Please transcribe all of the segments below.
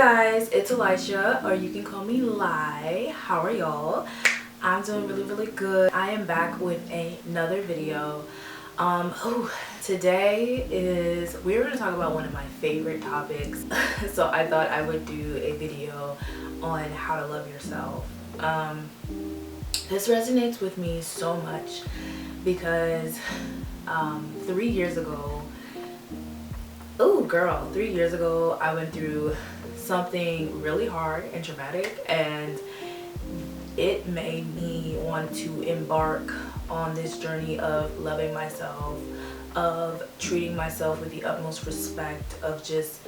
guys, it's Aliesha, or you can call me Lai. How are y'all? I'm doing really good. I am back with another video. Today we're going to talk about one of my favorite topics. So I thought I would do a video on how to love yourself. This resonates with me so much because 3 years ago, 3 years ago I went through something really hard and traumatic, and it made me want to embark on this journey of loving myself, of treating myself with the utmost respect, of just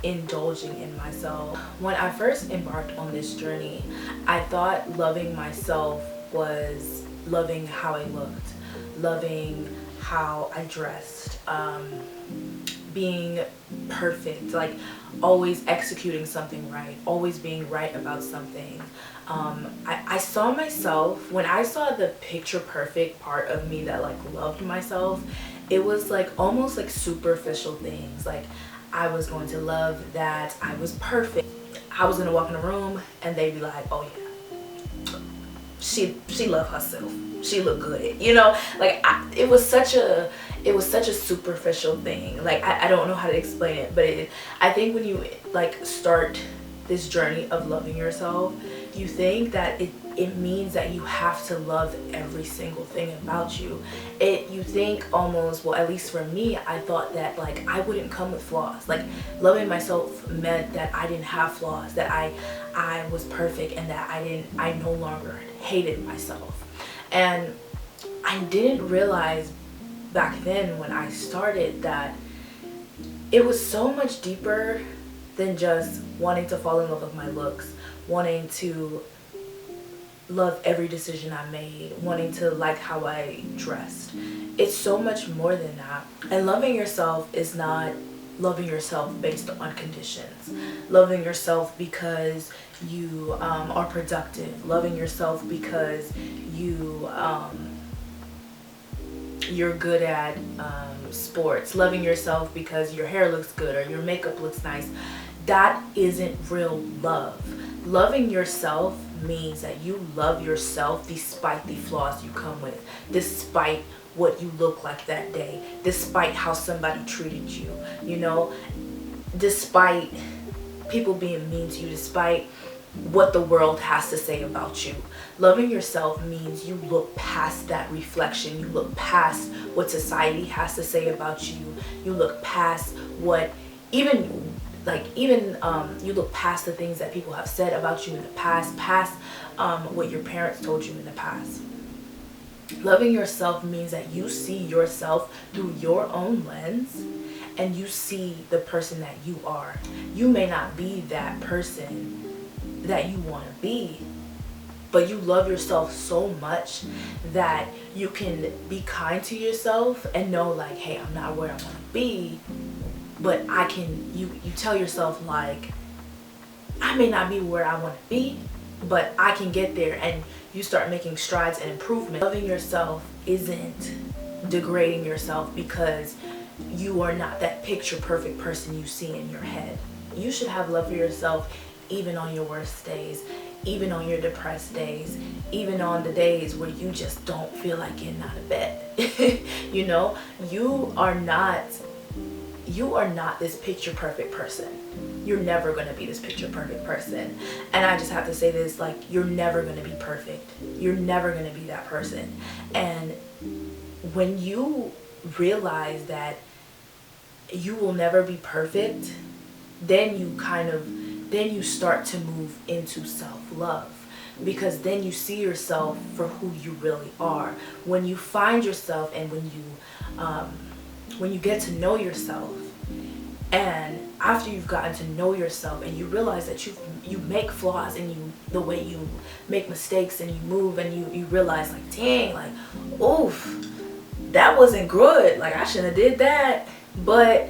indulging in myself. When I first embarked on this journey, I thought loving myself was loving how I looked, loving how I dressed, being perfect, like always executing something right, always being right about something. I saw myself, when I saw the picture perfect part of me that like loved myself, it was like almost like superficial things. Like I was going to love that I was perfect. I was gonna walk in a room and they'd be like, oh yeah, she loved herself, she looked good, you know. Like it was such a superficial thing. Like I don't know how to explain it, but I think when you like start this journey of loving yourself, you think that it means that you have to love every single thing about you. You think almost, well, at least for me, I thought that like I wouldn't come with flaws. Like loving myself meant that I didn't have flaws, that I was perfect, and that I no longer hated myself. And I didn't realize back then when I started that it was so much deeper than just wanting to fall in love with my looks, wanting to love every decision I made, wanting to like how I dressed. It's so much more than that. And loving yourself is not loving yourself based on conditions. Loving yourself because you are productive. Loving yourself because you're good at sports. Loving yourself because your hair looks good or your makeup looks nice. That isn't real love. Loving yourself means that you love yourself despite the flaws you come with, despite what you look like that day, despite how somebody treated you, you know, despite people being mean to you, despite what the world has to say about you. Loving yourself means you look past that reflection. You look past what society has to say about you. You look past what you look past the things that people have said about you in the past, past what your parents told you in the past. Loving yourself means that you see yourself through your own lens and you see the person that you are. You may not be that person that you want to be, but you love yourself so much that you can be kind to yourself and know like, hey, I'm not where I want to be, but you tell yourself like, I may not be where I want to be, but I can get there, and you start making strides and improvement. Loving yourself isn't degrading yourself because you are not that picture perfect person you see in your head. You should have love for yourself even on your worst days, even on your depressed days, even on the days where you just don't feel like getting out of bed. You know, you are not this picture perfect person. You're never going to be this picture perfect person. And I just have to say this, like, you're never going to be perfect. You're never going to be that person. And when you realize that you will never be perfect, then you start to move into self-love, because then you see yourself for who you really are. When you find yourself, and when you get to know yourself, and after you've gotten to know yourself and you realize that you make flaws in the way you make mistakes and you move, and you realize like, dang, like, oof, that wasn't good, like I shouldn't have did that. But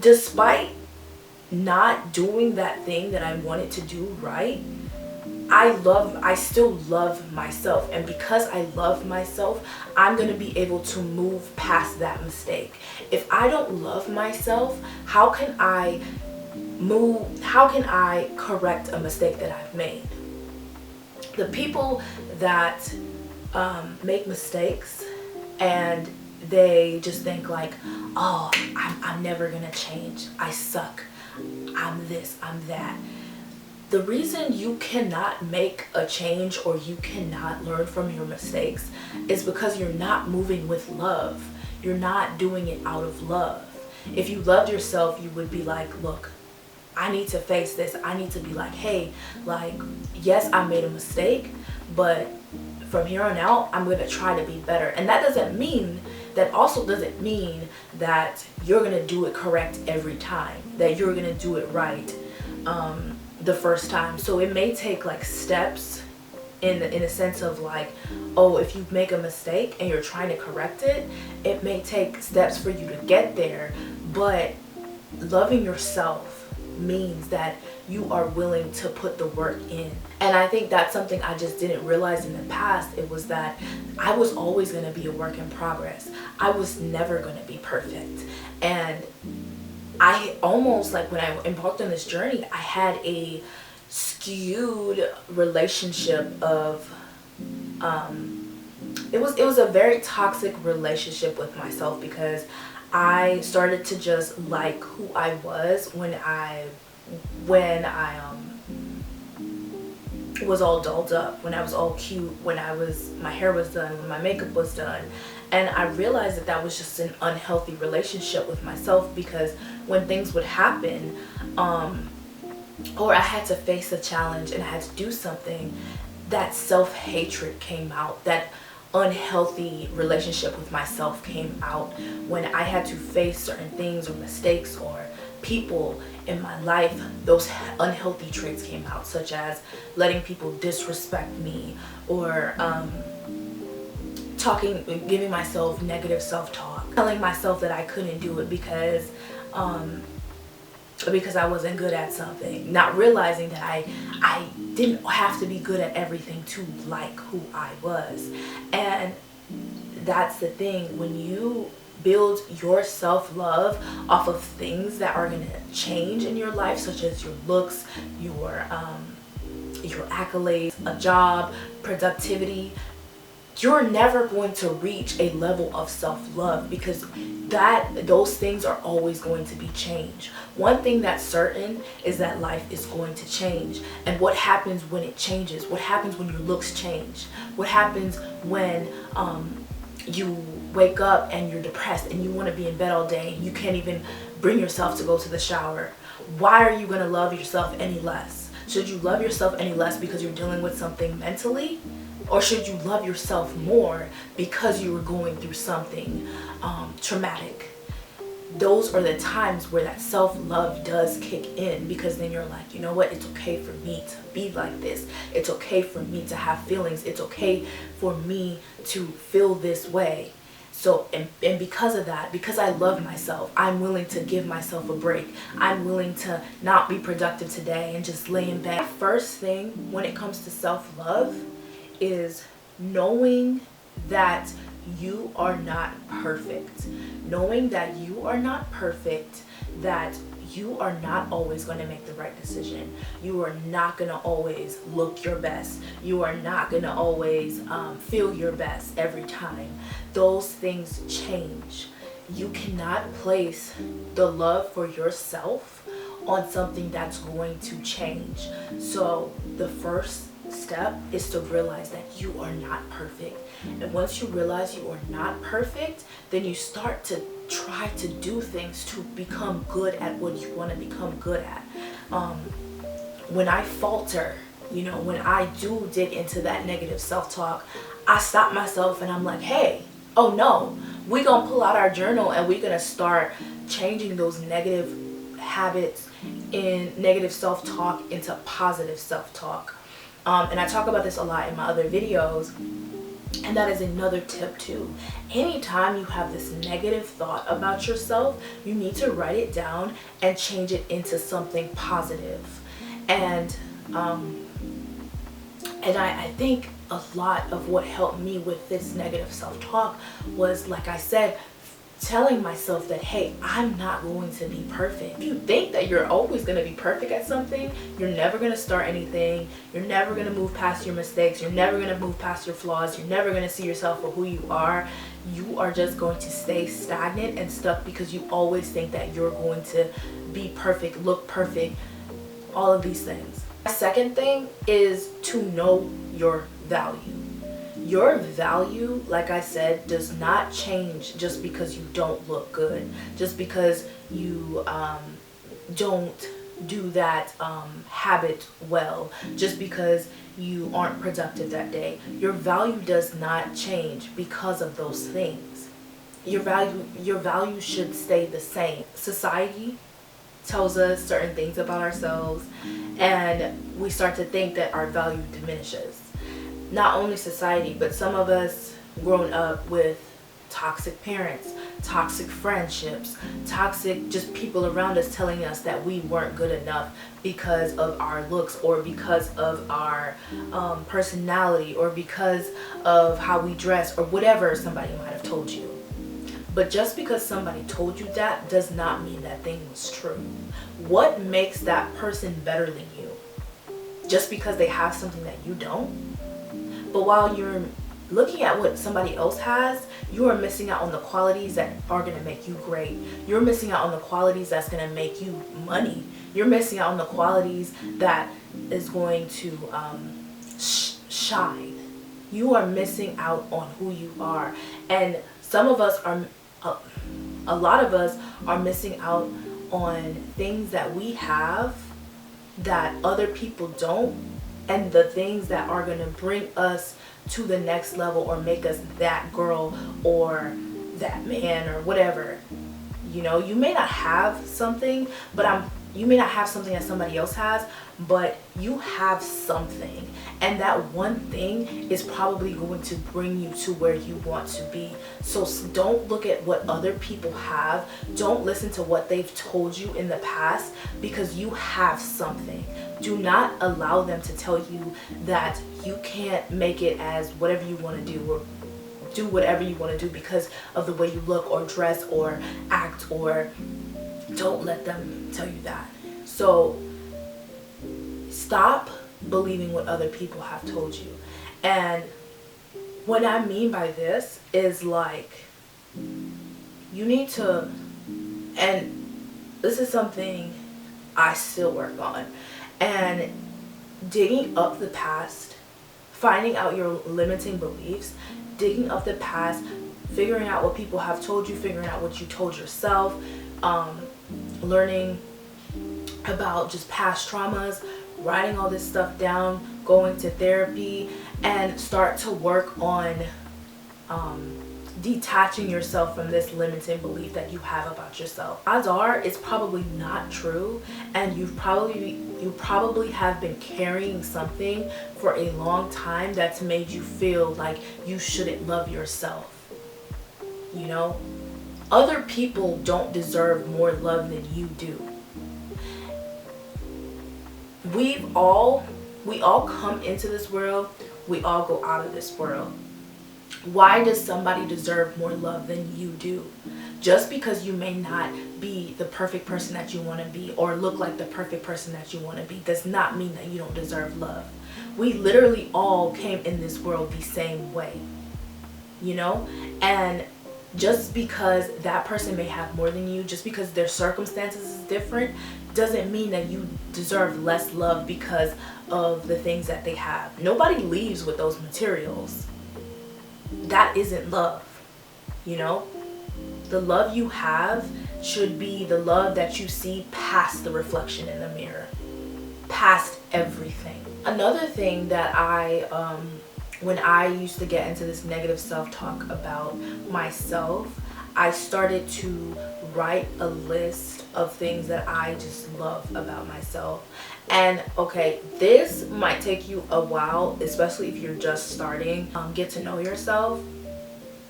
despite not doing that thing that I wanted to do right, I still love myself, and because I love myself, I'm going to be able to move past that mistake. If I don't love myself, how can I how can I correct a mistake that I've made? The people that make mistakes and they just think like, oh, I'm never gonna change, I suck, I'm this, I'm that. The reason you cannot make a change or you cannot learn from your mistakes is because you're not moving with love. You're not doing it out of love. If you loved yourself, you would be like, look, I need to face this. I need to be like, hey, like, yes, I made a mistake, but from here on out, I'm going to try to be better. And that also doesn't mean that you're going to do it correct every time, that you're going to do it right the first time. So it may take like steps in a sense of like, oh, if you make a mistake and you're trying to correct it, it may take steps for you to get there. But loving yourself means that you are willing to put the work in. And I think that's something I just didn't realize in the past. It was that I was always going to be a work in progress. I was never going to be perfect. And I almost, like, when I embarked on this journey, I had a skewed relationship of it was a very toxic relationship with myself, because I started to just like who I was when I was all dolled up, when I was all cute, when my hair was done, when my makeup was done. And I realized that was just an unhealthy relationship with myself, because when things would happen, or I had to face a challenge and I had to do something, that self-hatred came out. That unhealthy relationship with myself came out when I had to face certain things or mistakes or people in my life. Those unhealthy traits came out, such as letting people disrespect me, or giving myself negative self-talk, telling myself that I couldn't do it because I wasn't good at something, not realizing that I didn't have to be good at everything to like who I was. And that's the thing, when you build your self-love off of things that are going to change in your life, such as your looks, your accolades, a job, productivity, you're never going to reach a level of self-love, because those things are always going to be changed. One thing that's certain is that life is going to change. And what happens when it changes? What happens when your looks change? What happens when you wake up and you're depressed and you want to be in bed all day and you can't even bring yourself to go to the shower? Why are you going to love yourself any less? Should you love yourself any less because you're dealing with something mentally? Or should you love yourself more because you were going through something traumatic? Those are the times where that self-love does kick in, because then you're like, you know what, it's okay for me to be like this. It's okay for me to have feelings. It's okay for me to feel this way. So, and because of that, because I love myself, I'm willing to give myself a break. I'm willing to not be productive today and just lay in bed. First thing when it comes to self-love is knowing that you are not perfect. Knowing that you are not perfect, that you are not always going to make the right decision. You are not going to always look your best. You are not going to always feel your best every time. Those things change. You cannot place the love for yourself on something that's going to change. So the first step is to realize that you are not perfect. And once you realize you are not perfect, then you start to try to do things to become good at what you want to become good at. When I falter, when I do dig into that negative self-talk, I stop myself and I'm like, hey, oh no, we're gonna pull out our journal and we're gonna start changing those negative habits in negative self-talk into positive self-talk. And I talk about this a lot in my other videos, and that is another tip too. Anytime you have this negative thought about yourself, you need to write it down and change it into something positive. And I think a lot of what helped me with this negative self-talk was, like I said, telling myself that, hey, I'm not going to be perfect. If you think that you're always going to be perfect at something, you're never going to start anything. You're never going to move past your mistakes. You're never going to move past your flaws. You're never going to see yourself for who you are. You are just going to stay stagnant and stuck because you always think that you're going to be perfect, look perfect, all of these things. The second thing is to know your value. Your value, like I said, does not change just because you don't look good, just because you don't do that habit well, just because you aren't productive that day. Your value does not change because of those things. Your value should stay the same. Society tells us certain things about ourselves, and we start to think that our value diminishes. Not only society, but some of us grown up with toxic parents, toxic friendships, toxic just people around us telling us that we weren't good enough because of our looks, or because of our personality, or because of how we dress, or whatever somebody might have told you. But just because somebody told you that does not mean that thing was true. What makes that person better than you? Just because they have something that you don't? But while you're looking at what somebody else has, you are missing out on the qualities that are going to make you great. You're missing out on the qualities that's going to make you money. You're missing out on the qualities that is going to shine. You are missing out on who you are. And some of us are, a lot of us are missing out on things that we have that other people don't, and the things that are going to bring us to the next level, or make us that girl or that man or whatever. You know, you may not have something, but you may not have something that somebody else has, but you have something, and that one thing is probably going to bring you to where you want to be. So don't look at what other people have. Don't listen to what they've told you in the past, because you have something. Do not allow them to tell you that you can't make it as whatever you want to do, or do whatever you want to do because of the way you look or dress or act, or don't let them tell you that. So stop believing what other people have told you. And what I mean by this is, like, you need to, and this is something I still work on, and digging up the past, finding out your limiting beliefs, digging up the past, figuring out what people have told you, figuring out what you told yourself, learning about just past traumas, writing all this stuff down, going to therapy, and start to work on detaching yourself from this limiting belief that you have about yourself. Odds are it's probably not true, and you probably have been carrying something for a long time that's made you feel like you shouldn't love yourself. You know, other people don't deserve more love than you do. We all come into this world, we all go out of this world. Why does somebody deserve more love than you do? Just because you may not be the perfect person that you want to be, or look like the perfect person that you want to be, does not mean that you don't deserve love. We literally all came in this world the same way, you know? And just because that person may have more than you, just because their circumstances is different, doesn't mean that you deserve less love because of the things that they have. Nobody leaves with those materials. That isn't love, you know? The love you have should be the love that you see past the reflection in the mirror, past everything. Another thing that when I used to get into this negative self-talk about myself, I started to write a list of things that I just love about myself. And okay, this might take you a while, especially if you're just starting, get to know yourself.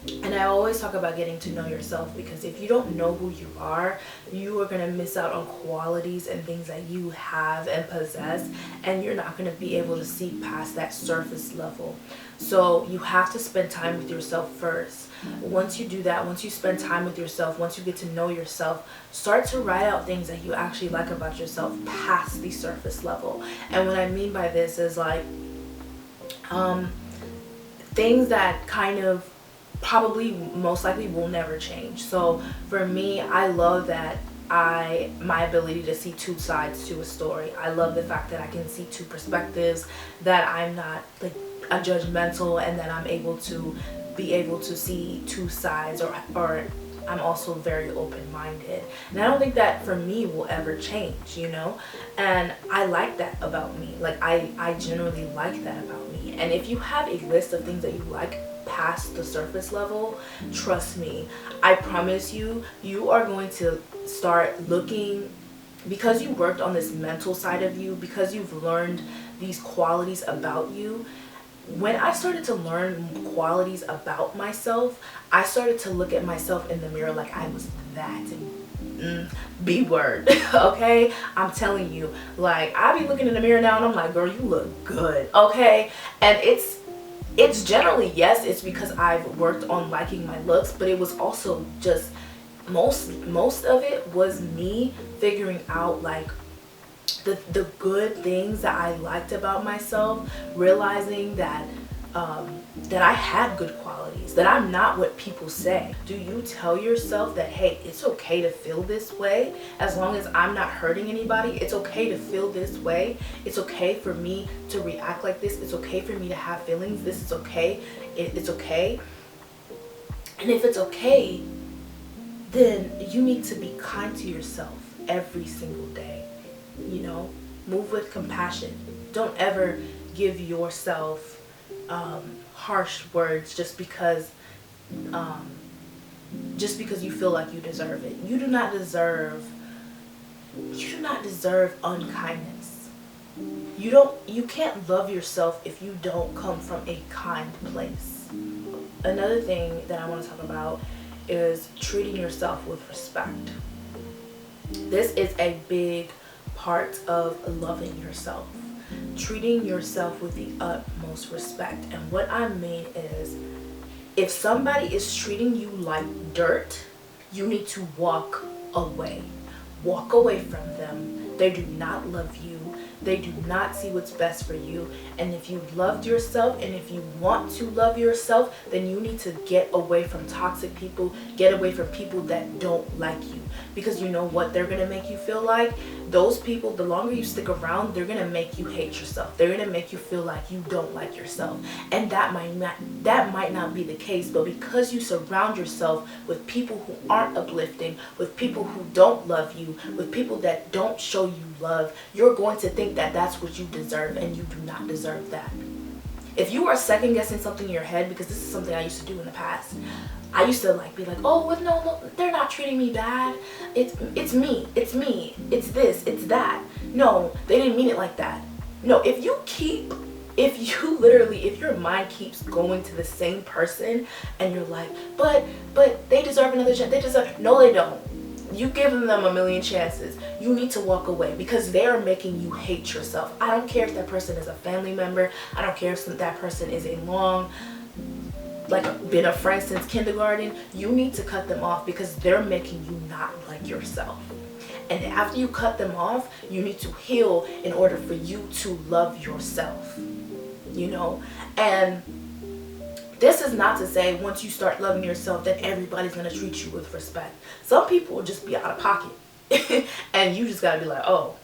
And I always talk about getting to know yourself, because if you don't know who you are going to miss out on qualities and things that you have and possess, and you're not going to be able to see past that surface level. So you have to spend time with yourself first. Once you do that, once you spend time with yourself, once you get to know yourself, start to write out things that you actually like about yourself past the surface level. And what I mean by this is like things that kind of probably most likely will never change. So for me, I love that my ability to see two sides to a story. I love the fact that I can see two perspectives, that I'm not like a judgmental, and that I'm able to see two sides, or I'm also very open-minded. And I don't think that for me will ever change, you know? And I like that about me. Like I generally like that about me. And if you have a list of things that you like past the surface level, trust me, I promise you, you are going to start looking, because you worked on this mental side of you, because you've learned these qualities about you. When I started to learn qualities about myself, I started to look at myself in the mirror like I was that B word. Okay, I'm telling you, like I be looking in the mirror now and I'm like, girl, you look good. Okay, and it's generally, yes, it's because I've worked on liking my looks, but it was also just most of it was me figuring out like the good things that I liked about myself, realizing that that I had good qualities, that I'm not what people say. Do you tell yourself that, hey, it's okay to feel this way as long as I'm not hurting anybody? It's okay to feel this way. It's okay for me to react like this. It's okay for me to have feelings. This is okay. It's okay. And if it's okay, then you need to be kind to yourself every single day. You know, move with compassion. Don't ever give yourself harsh words just because you feel like you deserve it. You do not deserve unkindness. You can't love yourself if you don't come from a kind place. Another thing that I want to talk about is treating yourself with respect. This is a big part of loving yourself. Treating yourself with the utmost respect. And what I mean is, if somebody is treating you like dirt, you need to walk away. Walk away from them. They do not love you. They do not see what's best for you. And if you loved yourself, and if you want to love yourself, then you need to get away from toxic people. Get away from people that don't like you. Because you know what they're going to make you feel like? Those people, the longer you stick around, they're going to make you hate yourself. They're going to make you feel like you don't like yourself. And that might not be the case, but because you surround yourself with people who aren't uplifting, with people who don't love you, with people that don't show you love, you're going to think that that's what you deserve, and you do not deserve that. If you are second guessing something in your head, because this is something I used to do in the past, I used to like be like, oh, well, no, they're not treating me bad. It's me, it's this, it's that. No, they didn't mean it like that. No, if your mind keeps going to the same person, and you're like, but they deserve another chance. No, they don't. You giving them a million chances. You need to walk away, because they are making you hate yourself. I don't care if that person is a family member. I don't care if that person is been a friend since kindergarten. You need to cut them off, because they're making you not like yourself. And after you cut them off, you need to heal in order for you to love yourself. You know? And this is not to say once you start loving yourself that everybody's going to treat you with respect. Some people will just be out of pocket. And you just got to be like, oh,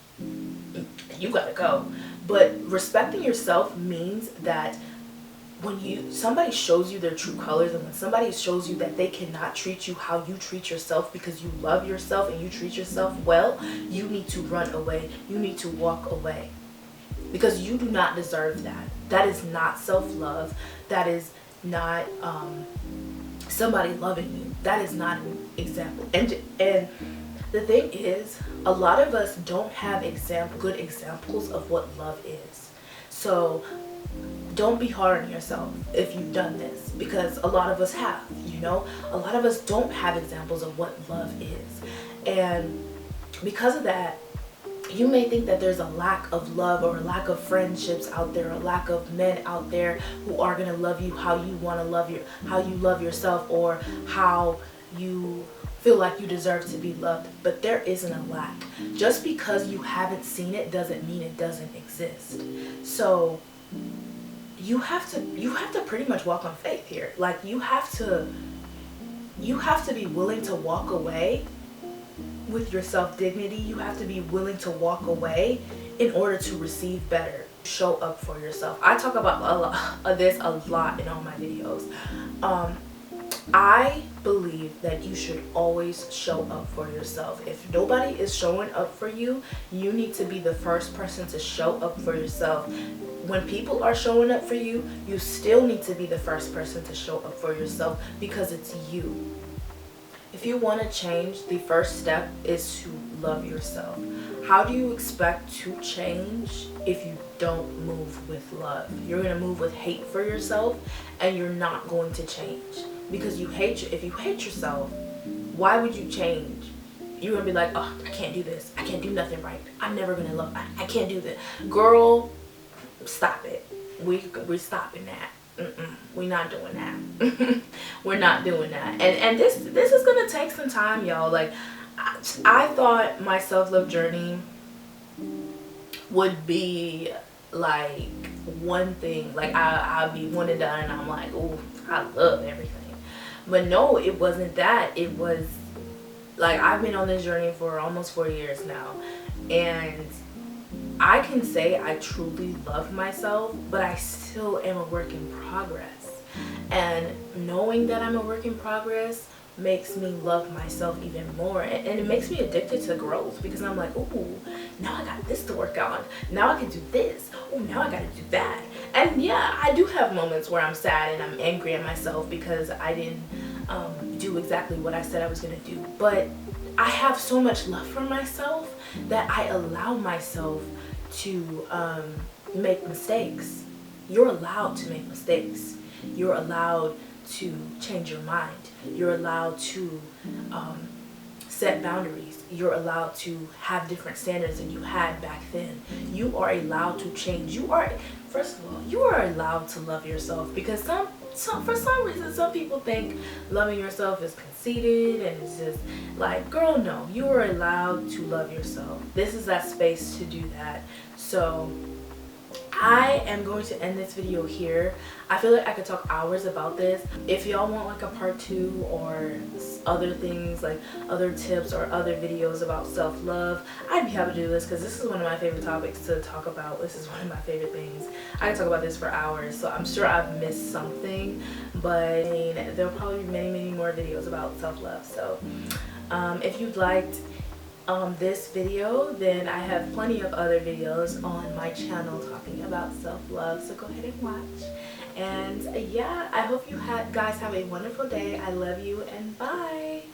you got to go. But respecting yourself means that when somebody shows you their true colors, and when somebody shows you that they cannot treat you how you treat yourself because you love yourself and you treat yourself well, you need to run away. You need to walk away. Because you do not deserve that. That is not self-love. That is not somebody loving you. That is not an example. And the thing is, a lot of us don't have good examples of what love is. So don't be hard on yourself if you've done this, because a lot of us have, you know. A lot of us don't have examples of what love is, and because of that, you may think that there's a lack of love or a lack of friendships out there, a lack of men out there who are going to love you how you want to love how you love yourself, or how you feel like you deserve to be loved. But there isn't a lack. Just because you haven't seen it doesn't mean it doesn't exist. So you have to pretty much walk on faith here. Like, you have to be willing to walk away with your self-dignity. You have to be willing to walk away in order to receive better. Show up for yourself. I talk about a lot in all my videos. I believe that you should always show up for yourself. If nobody is showing up for you, you need to be the first person to show up for yourself. When people are showing up for you, you still need to be the first person to show up for yourself, because it's you. If you want to change, the first step is to love yourself. How do you expect to change if you don't move with love? You're going to move with hate for yourself, and you're not going to change. Because if you hate yourself, why would you change? You're going to be like, oh, I can't do this. I can't do nothing right. I'm never going to love. I can't do this. Girl, stop it. We're stopping that. We're not doing that. We're not doing that. And this is gonna take some time, y'all. Like, I thought my self-love journey would be like one thing. Like, I'll be one and done, and I'm like, oh, I love everything. But no, it wasn't that. It was like, I've been on this journey for almost 4 years now, and I can say I truly love myself, but I still am a work in progress. And knowing that I'm a work in progress makes me love myself even more. And it makes me addicted to growth, because I'm like, ooh, now I got this to work on. Now I can do this. Oh, now I got to do that. And yeah, I do have moments where I'm sad and I'm angry at myself because I didn't do exactly what I said I was going to do. But I have so much love for myself that I allow myself to make mistakes. You're allowed to make mistakes. You're allowed to change your mind. You're allowed to set boundaries. You're allowed to have different standards than you had back then. You are allowed to change. First of all, you are allowed to love yourself, because for some reason, some people think loving yourself is conceited and it's just like, girl, no, you are allowed to love yourself. This is that space to do that. So I am going to end this video here. I feel like I could talk hours about this. If y'all want like a part 2 or other things, like other tips or other videos about self-love, I'd be happy to do this, because this is one of my favorite topics to talk about. This is one of my favorite things. I can talk about this for hours, so I'm sure I've missed something, but I mean, there'll probably be many more videos about self-love. So if you'd liked this video, then I have plenty of other videos on my channel talking about self-love, so go ahead and watch. And yeah, I hope you guys have a wonderful day. I love you, and bye.